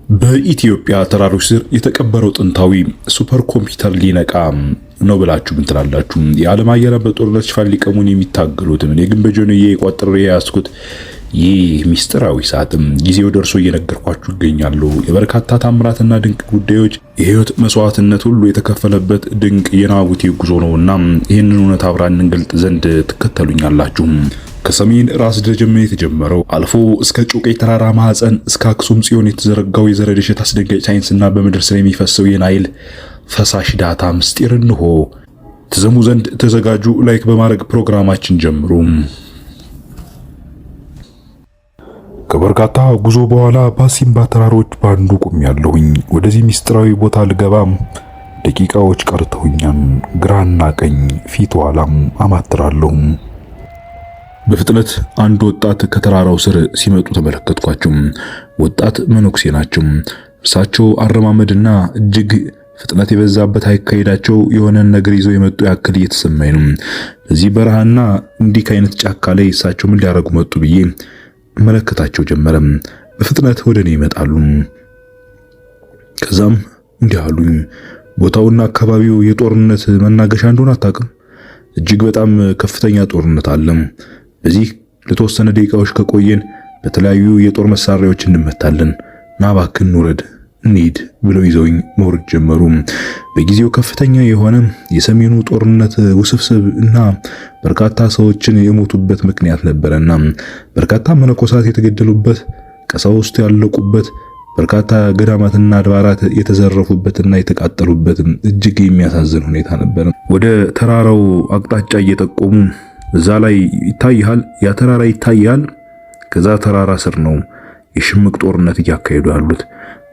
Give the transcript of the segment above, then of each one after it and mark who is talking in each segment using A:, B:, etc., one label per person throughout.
A: በኢትዮጵያ ተራሮች ስር የተቀበረው ጥንታዊ ሱፐር ኮምፒውተር ሊነቃ ነው ብላችሁ ምን ትላላችሁ? የዓለም አየር በጦርነት ሽፋን ሊቀሙን የሚታገሉትን እኔ ግን በጆንዬ ቆጥሬ ያስኩት ይህ ሚስጥራዊ ሰዓትም ጊዜው ደርሶ እየነገርኳችሁ ይገኛሉ። የበርካታ ታምራትና ድንቅ ጉዳዮች የህይወት መስዋዕትነት ሁሉ የተከፈለበት ድንቅ የናቡቴ ጉዞ ነውና ይህንን እውነት አብራን እንገልጥ ዘንድ ትከተሉኛላችሁ። ከሰሜን ራስ ደጀመ የተጀመረው አልፎ እስከ ጮቄ ተራራ ማዕፀን እስከ አክሱም ጽዮን የተዘረጋው የዘረደሽት አስደንጋጭ ሳይንስና በምድር ስር የሚፈሰው የናይል ፈሳሽ ዳታ ምስጢር እንሆ። ትዘሙ ዘንድ ተዘጋጁ። ላይክ በማድረግ ፕሮግራማችን ጀምሩ። ከበርካታ ጉዞ በኋላ በሲምባ ተራሮች ባንዱ ቆሜያለሁኝ። ወደዚህ ምስጢራዊ ቦታ ልገባም ደቂቃዎች ቀርተውኛል። ግራና ቀኝ ፊት ኋላም አማትራለሁ። በፍጥነት አንድ ወጣት ከተራራው ስር ሲመጡ ተመለከትኳቸው። ወጣት መነኩሴ ናቸው። እርሳቸው አረማመድና እጅግ ፍጥነት የበዛበት አካሄዳቸው የሆነን ነገር ይዘው የመጡ ያክል እየተሰማኝ ነው። በዚህ በረሃና እንዲህ አይነት ጫካ ላይ እሳቸው ምን ሊያደርጉ መጡ ብዬ መለከታቸው ጀመረ። በፍጥነት ወደ እኔ ይመጣሉ። ከዛም እንዲህ አሉኝ። ቦታውና አካባቢው የጦርነት መናገሻ እንደሆነ አታውቅም? እጅግ በጣም ከፍተኛ ጦርነት አለ። በዚህ ለተወሰነ ደቂቃዎች ከቆየን በተለያዩ የጦር መሳሪያዎች እንመታለን። ና እባክህ እንውረድ እንሂድ ብለው ይዘውኝ መውረድ ጀመሩ። በጊዜው ከፍተኛ የሆነ የሰሜኑ ጦርነት ውስብስብ እና በርካታ ሰዎችን የሞቱበት ምክንያት ነበረና በርካታ መነኮሳት የተገደሉበት፣ ቀሳውስት ያለቁበት፣ በርካታ ገዳማትና አድባራት የተዘረፉበትና የተቃጠሉበት እጅግ የሚያሳዝን ሁኔታ ነበር። ወደ ተራራው አቅጣጫ እየጠቆሙ እዛ ላይ ይታያል፣ ያ ተራራ ይታያል። ከዛ ተራራ ስር ነው የሽምቅ ጦርነት እያካሄዱ ያሉት።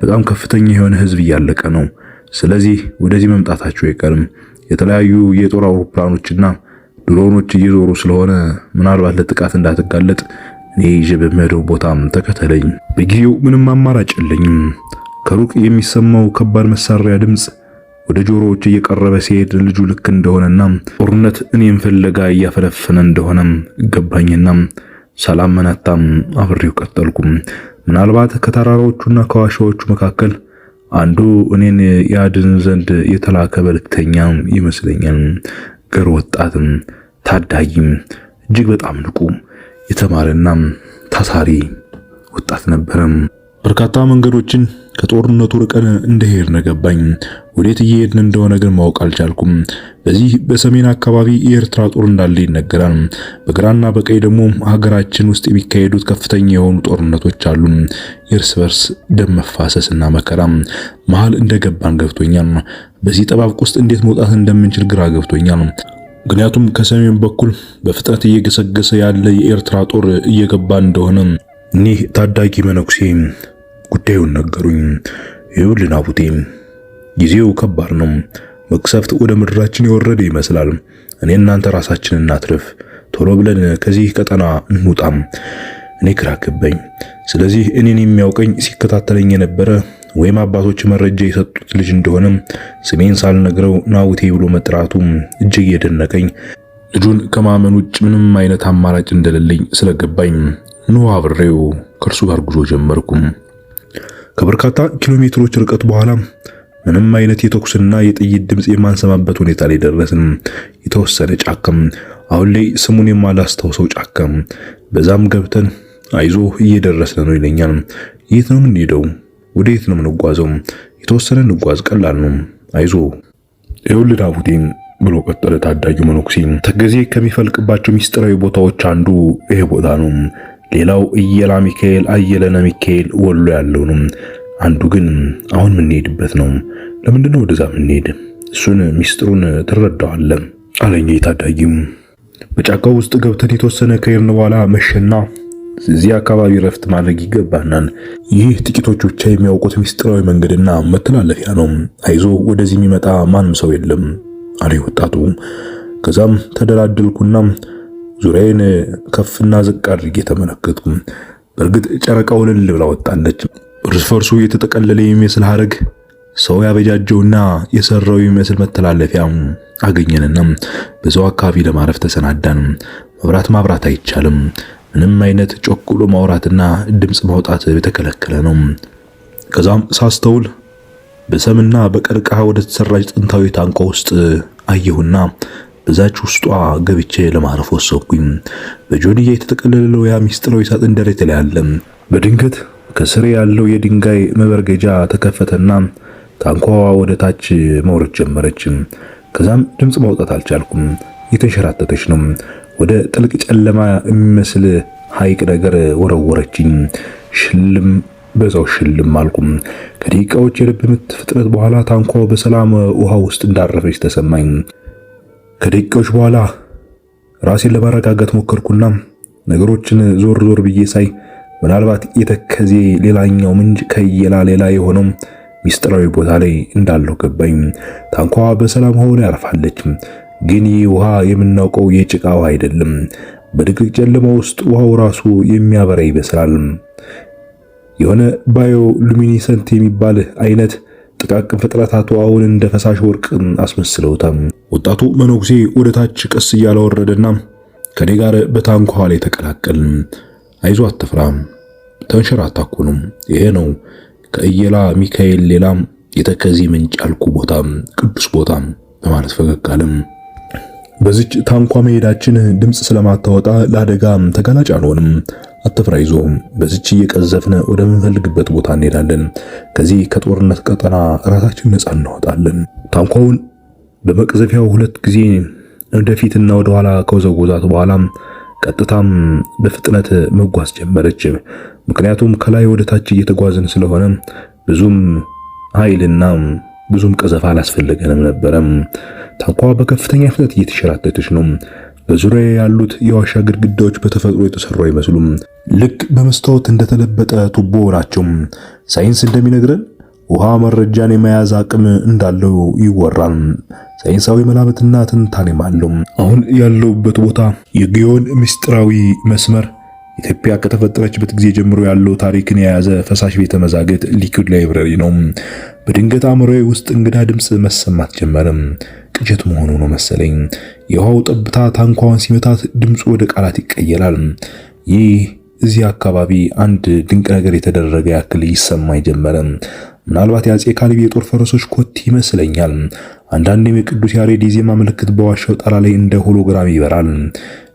A: በጣም ከፍተኛ የሆነ ህዝብ እያለቀ ነው። ስለዚህ ወደዚህ መምጣታቸው አይቀርም። የተለያዩ የጦር አውሮፕላኖችና ድሮኖች እየዞሩ ስለሆነ ምናልባት ለጥቃት እንዳትጋለጥ እኔ ይዤ በመሄደው ቦታም ተከተለኝ። በጊዜው ምንም አማራጭ የለኝም። ከሩቅ የሚሰማው ከባድ መሳሪያ ድምጽ ወደ ጆሮዎች እየቀረበ ሲሄድ ልጁ ልክ እንደሆነና ጦርነት እኔም ፍለጋ እያፈለፈነ እንደሆነ ገባኝና ሰላም መናታም አብሬው ቀጠልኩም። ምናልባት ከተራራዎቹና ከዋሻዎቹ መካከል አንዱ እኔን ያድን ዘንድ የተላከ መልእክተኛ ይመስለኛል። ገር ወጣትም ታዳጊም እጅግ በጣም ንቁ የተማረና ታታሪ ወጣት ነበረም። በርካታ መንገዶችን ከጦርነቱ ርቀን እንደሄድን ገባኝ። ወዴት እየሄድን እንደሆነ ግን ማወቅ አልቻልኩም። በዚህ በሰሜን አካባቢ የኤርትራ ጦር እንዳለ ይነገራል። በግራና በቀኝ ደግሞ ሀገራችን ውስጥ የሚካሄዱት ከፍተኛ የሆኑ ጦርነቶች አሉ። የእርስ በርስ ደም መፋሰስና መከራ መሃል እንደገባን ገብቶኛል። በዚህ ጠባብ ውስጥ እንዴት መውጣት እንደምንችል ግራ ገብቶኛል። ምክንያቱም ከሰሜን በኩል በፍጥነት እየገሰገሰ ያለ የኤርትራ ጦር እየገባ እንደሆነ እኒህ ታዳጊ መነኩሴ ጉዳዩን ነገሩኝ። ይኸውልህ ናቡቴ፣ ጊዜው ከባድ ነው። መቅሰፍት ወደ ምድራችን የወረደ ይመስላል። እኔ እናንተ ራሳችንን እናትርፍ፣ ቶሎ ብለን ከዚህ ቀጠና እንውጣም። እኔ ግራ ገባኝ። ስለዚህ እኔን የሚያውቀኝ ሲከታተለኝ የነበረ ወይም አባቶች መረጃ የሰጡት ልጅ እንደሆነ ስሜን ሳልነግረው ናቡቴ ብሎ መጥራቱ እጅግ የደነቀኝ፣ ልጁን ከማመን ውጭ ምንም አይነት አማራጭ እንደሌለኝ ስለገባኝ ነው አብሬው ከእርሱ ጋር ጉዞ ጀመርኩም። ከበርካታ ኪሎ ሜትሮች ርቀት በኋላ ምንም አይነት የተኩስና የጥይት ድምጽ የማንሰማበት ሁኔታ ላይ ደረስን። የተወሰነ ጫካም፣ አሁን ላይ ስሙን የማላስታውሰው ጫካም፣ በዛም ገብተን አይዞ እየደረስን ነው ይለኛል። የት ነው የምንሄደው? ወደ የት ነው የምንጓዘው? የተወሰነ እንጓዝ፣ ቀላል ነው፣ አይዞ። ይኸውልህ ናቡቴ ብሎ ቀጠለ ታዳጊው መነኩሴ፣ ተገዜ ከሚፈልቅባቸው ሚስጥራዊ ቦታዎች አንዱ ይሄ ቦታ ነው። ሌላው እየላ ሚካኤል፣ አየለነ ሚካኤል ወሎ ያለው ነው። አንዱ ግን አሁን የምንሄድበት ነው። ለምንድን ነው ወደዛ የምንሄድ? እሱን ሚስጥሩን ትረዳዋለህ አለኝ ታዳጊው። በጫካው ውስጥ ገብተን የተወሰነ ከሄድን በኋላ መሸና እዚህ አካባቢ ረፍት ማድረግ ይገባናል። ይህ ጥቂቶቹ ብቻ የሚያውቁት ሚስጥራዊ መንገድና መተላለፊያ ነው። አይዞ፣ ወደዚህ የሚመጣ ማንም ሰው የለም አለ ወጣቱ። ከዛም ተደላደልኩና ዙሪያዬን ከፍና ዝቅ አድርጌ ተመለከትኩ። በእርግጥ ጨረቃው ልል ብላ ወጣለች። እርስ በርሱ የተጠቀለለ የሚመስል ሐረግ ሰው ያበጃጀውና የሰራው የሚመስል መተላለፊያ አገኘንና በዛው አካባቢ ለማረፍ ተሰናዳን። መብራት ማብራት አይቻልም። ምንም አይነት ጮክ ብሎ ማውራትና ድምጽ ማውጣት የተከለከለ ነው። ከዛም ሳስተውል በሰምና በቀርከሃ ወደ ተሰራች ጥንታዊ ታንኳ ውስጥ አየሁና በዛች ውስጧ ገብቼ ለማረፍ ወሰንኩኝ። በጆንያ የተጠቀለለው ያ ሚስጥራዊ ሳጥን ደረቴ ላይ አለ። በድንገት ከስር ያለው የድንጋይ መበርገጃ ተከፈተና ታንኳዋ ወደ ታች መውረድ ጀመረች። ከዛም ድምጽ ማውጣት አልቻልኩም። የተንሸራተተች ነው። ወደ ጥልቅ ጨለማ የሚመስል ሐይቅ ነገር ወረወረችኝ። ሽልም በዛው ሽልም አልኩም። ከደቂቃዎች የልብ ምት ፍጥነት በኋላ ታንኳው በሰላም ውሃ ውስጥ እንዳረፈች ተሰማኝ። ከደቂቃዎች በኋላ ራሴን ለማረጋጋት ሞከርኩና ነገሮችን ዞር ዞር ብዬ ሳይ ምናልባት የተከዜ ሌላኛው ምንጭ ከየላ ሌላ የሆነው ሚስጥራዊ ቦታ ላይ እንዳለው ገባኝ። ታንኳዋ በሰላም ሆኖ ያርፋለች። ግን ይህ ውሃ የምናውቀው የጭቃ ውሃ አይደለም። በድቅድቅ ጨለማ ውስጥ ውሃው ራሱ የሚያበራ ይመስላል። የሆነ ባዮ ሉሚኒሰንት የሚባል አይነት ጥቃቅን ፍጥረታት ውሃውን እንደ ፈሳሽ ወርቅ አስመስለውታል። ወጣቱ መነኩሴ ወደ ታች ቀስ እያለ ወረደና ከኔ ጋር በታንኳ ላይ ተቀላቀል። አይዞ አትፍራ፣ ተንሸራታኩ ነው። ይሄ ነው ከእየላ ሚካኤል ሌላ የተከዜ ምንጭ ያልኩ ቦታ፣ ቅዱስ ቦታ በማለት ፈገግ አለም። በዚች ታንኳ መሄዳችን ድምጽ ስለማታወጣ ለአደጋ ተጋላጭ አንሆንም። አትፍራ፣ ይዞ በዚች እየቀዘፍነ ወደምንፈልግበት ቦታ እንሄዳለን። ከዚህ ከጦርነት ቀጠና ራሳችን ነፃ እናወጣለን። ታንኳውን በመቅዘፊያው 2 ጊዜ ወደፊትና ወደ ኋላ ከወዘወዛት በኋላ ቀጥታም በፍጥነት መጓዝ ጀመረች። ምክንያቱም ከላይ ወደ ታች እየተጓዝን ስለሆነ ብዙም ኃይልና ብዙም ቀዘፋ አላስፈልገንም ነበረ። ታንኳ በከፍተኛ ፍጥነት እየተሸራተተች ነው። በዙሪያ ያሉት የዋሻ ግድግዳዎች በተፈጥሮ የተሰሩ አይመስሉም። ልክ በመስታወት እንደተለበጠ ቱቦ ናቸው። ሳይንስ እንደሚነግረን ውሃ መረጃን የመያዝ አቅም እንዳለው ይወራል። ሳይንሳዊ መላምትና ትንታኔም አለው። አሁን ያለውበት ቦታ የግዮን ምስጢራዊ መስመር ኢትዮጵያ ከተፈጠረችበት ጊዜ ጀምሮ ያለው ታሪክን የያዘ ፈሳሽ ቤተ መዛግብት ሊኩድ ላይብረሪ ነው። በድንገት አእምሮዬ ውስጥ እንግዳ ድምጽ መሰማት ጀመረ። ቅዠት መሆኑ ነው መሰለኝ። የውሃው ጠብታ ታንኳዋን ሲመታት ድምፁ ወደ ቃላት ይቀየራል። ይህ እዚህ አካባቢ አንድ ድንቅ ነገር የተደረገ ያክል ይሰማኝ ጀመረ። ምናልባት የአፄ ካሌብ የጦር ፈረሶች ኮቴ ይመስለኛል። አንዳንዴም የቅዱስ ያሬድ የዜማ ምልክት በዋሻው ጣራ ላይ እንደ ሆሎግራም ይበራል።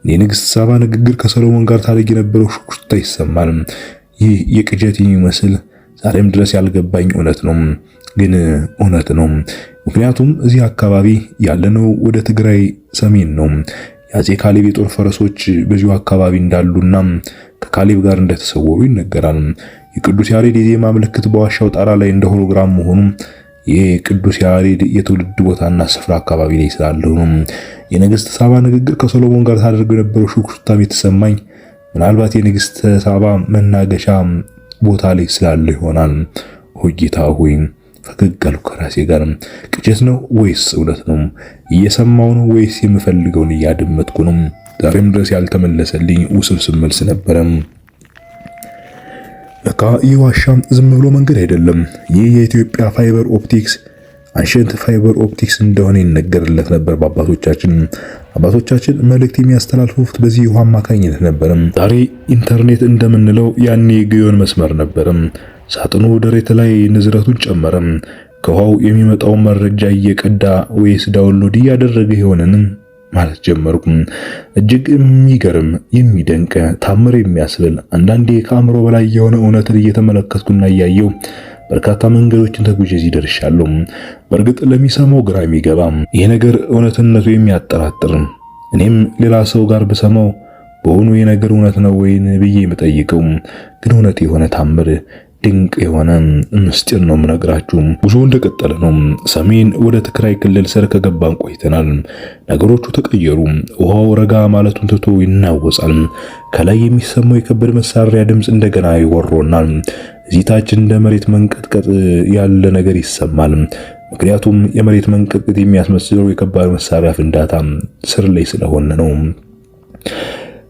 A: የንግሥት ሳባ ንግግር ከሰሎሞን ጋር ታሪክ የነበረው ሹክሹክታ ይሰማል። ይህ የቅዠት የሚመስል ዛሬም ድረስ ያልገባኝ እውነት ነው፣ ግን እውነት ነው። ምክንያቱም እዚህ አካባቢ ያለነው ወደ ትግራይ ሰሜን ነው። የአፄ ካሌብ የጦር ፈረሶች በዚሁ አካባቢ እንዳሉና ከካሌብ ጋር እንደተሰወሩ ይነገራል። የቅዱስ ያሬድ የዜማ ምልክት በዋሻው ጣራ ላይ እንደ ሆሎግራም መሆኑ ይህ ቅዱስ ያሬድ የትውልድ ቦታና ስፍራ አካባቢ ላይ ስላለው ነው። የንግሥት ሳባ ንግግር ከሰሎሞን ጋር ታደርገው የነበረው ሹክሹክታም የተሰማኝ ምናልባት የንግሥት ሳባ መናገሻ ቦታ ላይ ስላለው ይሆናል። ኦ ጌታ ሆይ፣ ፈገግ አልኩ ከራሴ ጋር። ቅዠት ነው ወይስ እውነት ነው? እየሰማው ነው ወይስ የምፈልገውን እያደመጥኩ ነው? ዛሬም ድረስ ያልተመለሰልኝ ውስብስብ መልስ ነበረ። ለካ ይህ ዋሻ ዝም ብሎ መንገድ አይደለም። ይህ የኢትዮጵያ ፋይበር ኦፕቲክስ አንሸንት ፋይበር ኦፕቲክስ እንደሆነ ይነገርለት ነበር በአባቶቻችን። አባቶቻችን መልእክት የሚያስተላልፉት በዚህ ውሃ አማካኝነት ነበር። ዛሬ ኢንተርኔት እንደምንለው ያኔ ግዮን መስመር ነበር። ሳጥኑ ደረት ላይ ንዝረቱን ጨመረ። ከውሃው የሚመጣው መረጃ እየቀዳ ወይስ ዳውንሎድ እያደረገ ይሆንን ማለት ጀመርኩ። እጅግ የሚገርም የሚደንቅ ታምር የሚያስብል አንዳንዴ ከአእምሮ በላይ የሆነ እውነትን እየተመለከትኩና እያየው በርካታ መንገዶችን ተጉዤ እዚህ ደርሻለሁ። በእርግጥ ለሚሰማው ግራ የሚገባ ይሄ ነገር እውነትነቱ የሚያጠራጥር እኔም ሌላ ሰው ጋር ብሰማው በሆኑ የነገር እውነት ነው ወይን ብዬ የምጠይቀው ግን እውነት የሆነ ታምር ድንቅ የሆነ ምስጢር ነው የምነግራችሁ። ጉዞ እንደቀጠለ ነው። ሰሜን ወደ ትግራይ ክልል ስር ከገባን ቆይተናል። ነገሮቹ ተቀየሩ። ውሃው ረጋ ማለቱን ትቶ ይናወጻል። ከላይ የሚሰማው የከበደ መሳሪያ ድምፅ እንደገና ይወሮናል። እዚህ ታች እንደ መሬት መንቀጥቀጥ ያለ ነገር ይሰማል። ምክንያቱም የመሬት መንቀጥቀጥ የሚያስመስለው የከባድ መሳሪያ ፍንዳታ ስር ላይ ስለሆነ ነው።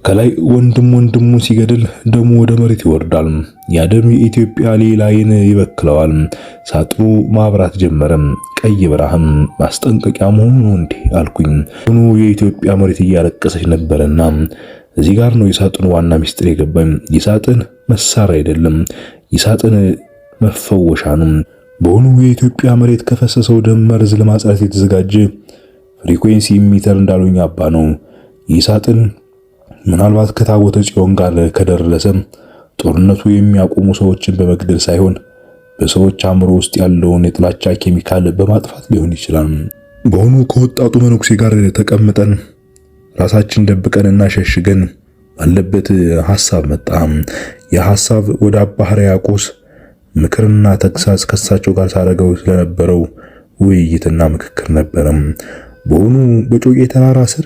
A: ከላይ ወንድሙን ሲገድል ደሙ ወደ መሬት ይወርዳል። ያ ደም የኢትዮጵያ ሌላይን ይበክለዋል። ሳጥኑ ማብራት ጀመረ። ቀይ ብርሃን ማስጠንቀቂያ መሆኑ ነው እንዴ አልኩኝ። ሆኖ የኢትዮጵያ መሬት እያለቀሰች ነበርና እዚህ ጋር ነው የሳጥኑ ዋና ሚስጥር የገባኝ። የሳጥን መሳሪያ አይደለም። የሳጥን መፈወሻ ነው። በሆኑ የኢትዮጵያ መሬት ከፈሰሰው ደም መርዝ ለማጽዳት የተዘጋጀ ፍሪኩዌንሲ ሚተር እንዳሉኝ አባ ነው። ይህ ሳጥን ምናልባት ከታቦተ ጽዮን ጋር ከደረሰ ጦርነቱ የሚያቆሙ ሰዎችን በመግደል ሳይሆን በሰዎች አእምሮ ውስጥ ያለውን የጥላቻ ኬሚካል በማጥፋት ሊሆን ይችላል። በሆኑ ከወጣቱ መነኩሴ ጋር ተቀምጠን ራሳችን ደብቀንና ሸሽገን ባለበት ሐሳብ መጣ። የሐሳብ ወደ አባ ሕርያቆስ ምክርና ተግሳጽ ከሳቸው ጋር ሳደርገው ስለነበረው ውይይትና ምክክር ነበረ። በሆኑ በጮቄ ተራራ ስር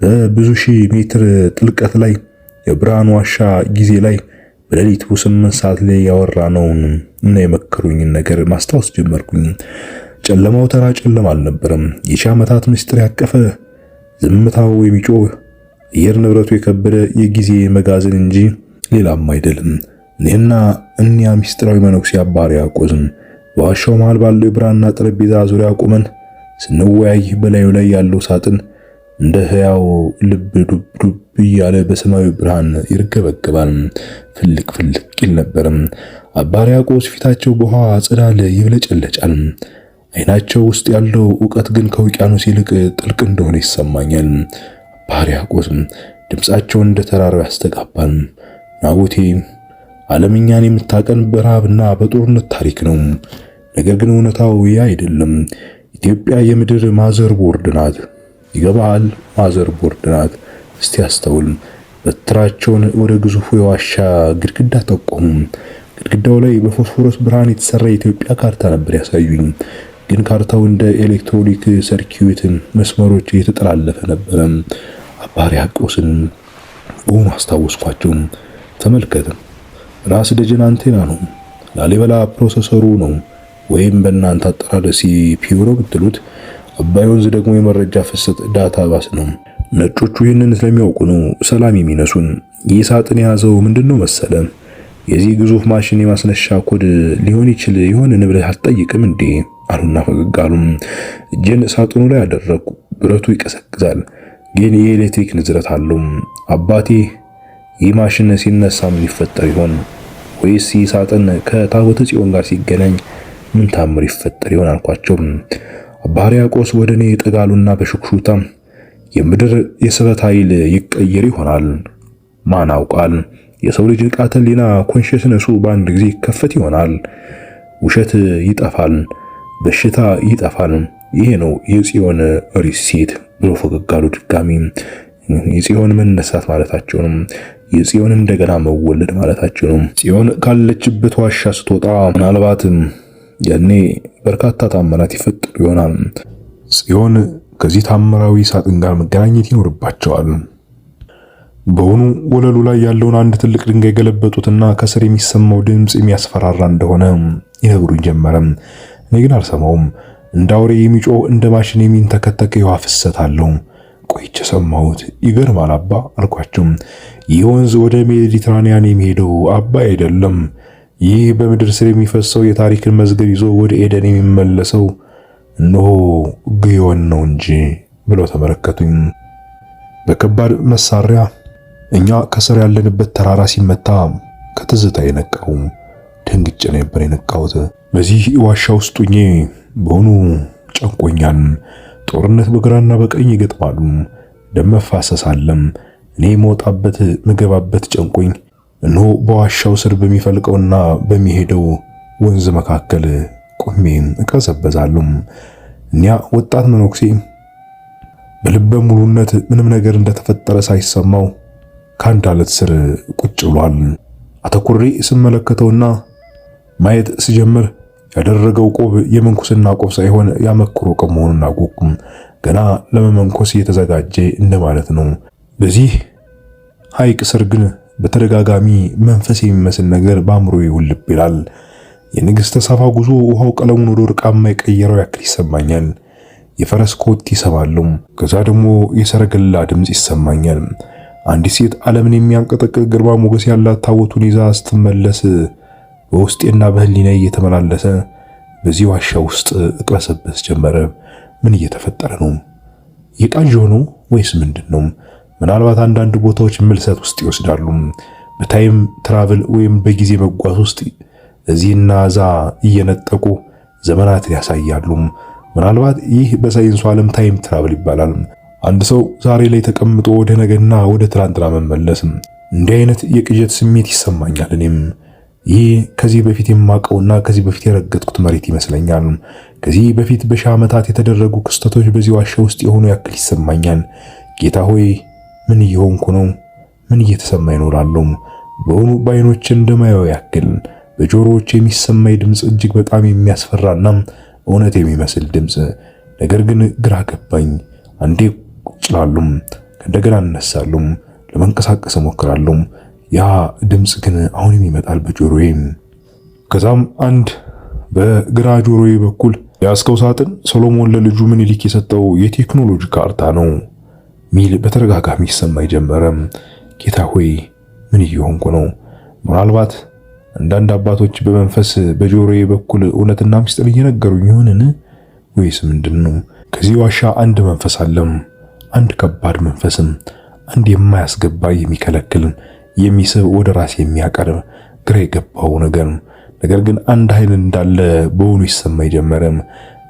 A: በብዙ ሺህ ሜትር ጥልቀት ላይ የብርሃን ዋሻ ጊዜ ላይ በሌሊቱ 8 ሰዓት ላይ ያወራነውን እና የመከሩኝን ነገር ማስታወስ ጀመርኩኝ። ጨለማው ተራ ጨለማ አልነበረም። የሺህ ዓመታት ምስጢር ያቀፈ ዝምታው የሚጮህ አየር ንብረቱ የከበደ የጊዜ መጋዘን እንጂ ሌላም አይደለም። እኔና እኒያ ምስጢራዊ መነኩሴ አባ ሕርያቆስ በዋሻው መሃል ባለው የብራና ጠረጴዛ ዙሪያ ቆመን ስንወያይ በላዩ ላይ ያለው ሳጥን እንደ ሕያው ልብ ዱብ ዱብ እያለ በሰማያዊ ብርሃን ይርገበገባል። ፍልቅ ፍልቅ ይል ነበር። አባ ሕርያቆስ ፊታቸው በውሃ ጽዳል ይብለጨለጫል። አይናቸው ውስጥ ያለው ዕውቀት ግን ከውቅያኖስ ይልቅ ጥልቅ እንደሆነ ይሰማኛል። አባ ሕርያቆስ ድምጻቸውን እንደ ተራራው ያስተጋባል። ናቡቴ ዓለምኛን የምታቀን በረሃብና በጦርነት ታሪክ ነው። ነገር ግን እውነታው ያ አይደለም። ኢትዮጵያ የምድር ማዘር ቦርድ ናት። ይገባል? ማዘር ቦርድ ናት። እስቲ አስተውል። በትራቸውን ወደ ግዙፉ የዋሻ ግድግዳ ጠቆሙ። ግድግዳው ላይ በፎስፎረስ ብርሃን የተሰራ የኢትዮጵያ ካርታ ነበር ያሳዩኝ። ግን ካርታው እንደ ኤሌክትሮኒክ ሰርኪዩት መስመሮች የተጠላለፈ ነበር። አባ ሕርያቆስን በሆኑ አስታወስኳቸው። ተመልከት፣ ራስ ደጀን አንቴና ነው፣ ላሊበላ ፕሮሰሰሩ ነው፣ ወይም በእናንተ አጠራር ሲፒዩ ነው ብትሉት፣ አባይ ወንዝ ደግሞ የመረጃ ፍሰት ዳታ ባስ ነው። ነጮቹ ይህንን ስለሚያውቁ ነው ሰላም የሚነሱን። ይህ ሳጥን የያዘው ምንድነው መሰለ? የዚህ ግዙፍ ማሽን የማስነሻ ኮድ ሊሆን ይችል ይሆን ብለህ አትጠይቅም እንዴ አሉና ፈገግ አሉ። እጄን ሳጥኑ ላይ አደረኩ። ብረቱ ይቀሰቅዛል፣ ግን የኤሌክትሪክ ንዝረት አለው። አባቴ ይህ ማሽን ሲነሳ ምን ይፈጠር ይሆን? ወይስ ይህ ሳጥን ከታቦተ ጽዮን ጋር ሲገናኝ ምን ታምር ይፈጠር ይሆን አልኳቸው። አባ ሕርያቆስ ወደ እኔ ጠጋሉና በሹክሹክታ የምድር የስበት ኃይል ይቀየር ይሆናል። ማን አውቃል? የሰው ልጅ ንቃተ ህሊና ኮንሽስነሱ በአንድ ጊዜ ይከፈት ይሆናል። ውሸት ይጠፋል፣ በሽታ ይጠፋል። ይሄ ነው የጽዮን ሪሴት ብሎ ፈገግ አሉ ድጋሚ። የጽዮን መነሳት ማለታቸው ነው። የጽዮን እንደገና መወለድ ማለታቸው ነው። ጽዮን ካለችበት ዋሻ ስትወጣ ምናልባትም ያኔ በርካታ ታምራት ይፈጠሩ ይሆናል። ጽዮን ከዚህ ታምራዊ ሳጥን ጋር መገናኘት ይኖርባቸዋል። በሆኑ ወለሉ ላይ ያለውን አንድ ትልቅ ድንጋይ ገለበጡትና ከስር የሚሰማው ድምጽ የሚያስፈራራ እንደሆነ ይነግሩኝ ጀመረ። እኔ ግን አልሰማውም። እንደ አውሬ የሚጮህ እንደ ማሽን የሚንተከተክ የውሃ ፍሰት አለው። ቆይቼ ሰማሁት። ይገርማል አባ አልኳቸው። ይህ ወንዝ ወደ ሜዲትራኒያን የሚሄደው አባይ አይደለም። ይህ በምድር ስር የሚፈሰው የታሪክን መዝገብ ይዞ ወደ ኤደን የሚመለሰው እነሆ ግዮን ነው እንጂ ብለው ተመለከቱኝ። በከባድ መሳሪያ እኛ ከስር ያለንበት ተራራ ሲመታ ከትዝታ የነቃው ደንግጬ ነበር የነቃሁት። በዚህ ዋሻ ውስጥ ሆኜ በሆኑ ጨንቆኛል። ጦርነት በግራና በቀኝ ይገጥማሉ። ደም መፋሰስ አለም። እኔ መውጣበት ምገባበት ጨንቆኝ እነሆ በዋሻው ስር በሚፈልቀውና በሚሄደው ወንዝ መካከል ቆሜ እቀዘበዛለሁ። እኒያ ወጣት መነኩሴ በልበ ሙሉነት ምንም ነገር እንደተፈጠረ ሳይሰማው ከአንድ አለት ስር ቁጭ ብሏል። አተኩሬ ስመለከተውና ማየት ስጀምር ያደረገው ቆብ የመንኩስና ቆብ ሳይሆን ያመክሮ ቆብ መሆኑን አወቅኩ። ገና ለመመንኮስ እየተዘጋጀ እንደማለት ነው። በዚህ ሐይቅ ስር ግን በተደጋጋሚ መንፈስ የሚመስል ነገር በአእምሮዬ ውልብ ይላል። የንግሥተ ሳባ ጉዞ ውሃው ቀለሙን ወደ ወርቃማ የቀየረው ያክል ይሰማኛል። የፈረስ ኮቴ ይሰማለሁ። ከዛ ደግሞ የሰረገላ ድምጽ ይሰማኛል። አንዲት ሴት ዓለምን የሚያንቀጠቅጥ ግርማ ሞገስ ያላት ታቦቱን ይዛ ስትመለስ በውስጤና በህሊናዬ እየተመላለሰ በዚህ ዋሻ ውስጥ እቅበሰበስ ጀመረ። ምን እየተፈጠረ ነው? የቃዥ ነው ወይስ ምንድነው? ምናልባት አንዳንድ ቦታዎች ምልሰት ውስጥ ይወስዳሉ። በታይም ትራቭል ወይም በጊዜ መጓዝ ውስጥ እዚህና እዛ እየነጠቁ ዘመናትን ያሳያሉ። ምናልባት ይህ በሳይንሱ ዓለም ታይም ትራቭል ይባላል። አንድ ሰው ዛሬ ላይ ተቀምጦ ወደ ነገና ወደ ትላንትና መመለስ። እንዲህ አይነት የቅዠት ስሜት ይሰማኛል እኔም። ይህ ከዚህ በፊት የማውቀውና ከዚህ በፊት የረገጥኩት መሬት ይመስለኛል። ከዚህ በፊት በሺህ ዓመታት የተደረጉ ክስተቶች በዚህ ዋሻ ውስጥ የሆኑ ያክል ይሰማኛል። ጌታ ሆይ ምን እየሆንኩ ነው? ምን እየተሰማ ይኖራሉ? በሆኑ በዓይኖች እንደማየው ያክል በጆሮዎች የሚሰማኝ ድምፅ እጅግ በጣም የሚያስፈራና እውነት የሚመስል ድምፅ። ነገር ግን ግራ ገባኝ። አንዴ ቁጭ እላለሁ፣ እንደገና እነሳለሁ፣ ለመንቀሳቀስ እሞክራለሁ። ያ ድምፅ ግን አሁንም ይመጣል በጆሮዬ። ከዛም አንድ በግራ ጆሮዬ በኩል የያዝከው ሳጥን ሰሎሞን ለልጁ ምኒልክ የሰጠው የቴክኖሎጂ ካርታ ነው ሚል በተደጋጋሚ ይሰማኝ ጀመረ። ጌታ ሆይ ምን እየሆንኩ ነው? ምናልባት አንዳንድ አባቶች በመንፈስ በጆሮዬ በኩል እውነትና ምስጢር እየነገሩኝ ይሆንን? ወይስ ምንድነው? ከዚህ ዋሻ አንድ መንፈስ አለም፣ አንድ ከባድ መንፈስም፣ አንድ የማያስገባ የሚከለክል የሚስብ ወደ ራስ የሚያቀርብ ግራ የገባው ነገር ግን አንድ ኃይል እንዳለ በሆኑ ይሰማኝ ጀመረ።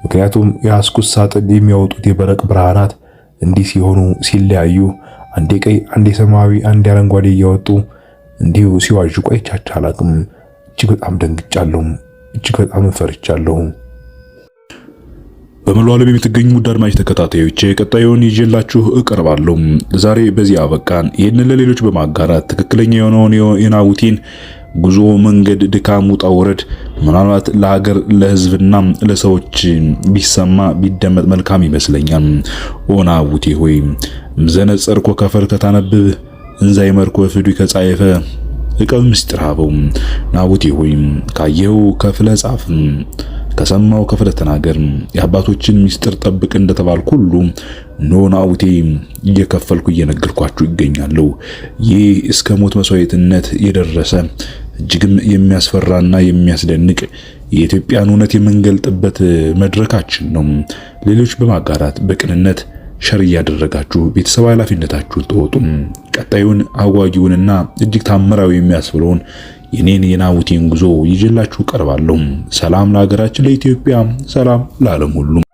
A: ምክንያቱም የያዝኩት ሳጥን የሚያወጡት የበረቅ ብርሃናት እንዲህ ሲሆኑ ሲለያዩ፣ አንዴ ቀይ፣ አንዴ ሰማያዊ፣ አንዴ አረንጓዴ እያወጡ እንዲሁ ሲዋዥቁ አይቻቸው አላቅም። እጅግ በጣም ደንግጫለሁ። እጅግ በጣም ፈርቻለሁ። በመላው ዓለም የምትገኙ ውድ አድማጭ ተከታታዮች ቀጣዩን ይዤላችሁ እቀርባለሁ። ዛሬ በዚህ አበቃን። ይህንን ለሌሎች በማጋራት ትክክለኛ የሆነውን የናቡቴን ጉዞ መንገድ፣ ድካም፣ ውጣ ውረድ ምናልባት ለሀገር ለሕዝብና ለሰዎች ቢሰማ ቢደመጥ መልካም ይመስለኛል። ኦ ናቡቴ ሆይ ዘነጸርኮ ከፈር ከታነብብ እንዛይ መርኮ ፍዱ ከጻይፈ እቀብ ምስጢራበው። ናቡቴ ሆይ ካየው ከፍለ ጻፍ፣ ከሰማው ከፍለ ተናገር። የአባቶችን ምስጢር ጠብቅ እንደተባልኩ ሁሉ ኖ ናቡቴ እየከፈልኩ እየነገርኳችሁ ይገኛለሁ። ይህ እስከ ሞት መስዋዕትነት የደረሰ እጅግም የሚያስፈራና የሚያስደንቅ የኢትዮጵያን እውነት የምንገልጥበት መድረካችን ነው። ሌሎች በማጋራት በቅንነት ሸር እያደረጋችሁ ቤተሰብ ኃላፊነታችሁን ተወጡ። ቀጣዩን አጓጊውንና እጅግ ታምራዊ የሚያስብለውን የኔን የናቡቴን ጉዞ ይዤላችሁ ቀርባለሁ። ሰላም ለሀገራችን ለኢትዮጵያ፣ ሰላም ለዓለም ሁሉ።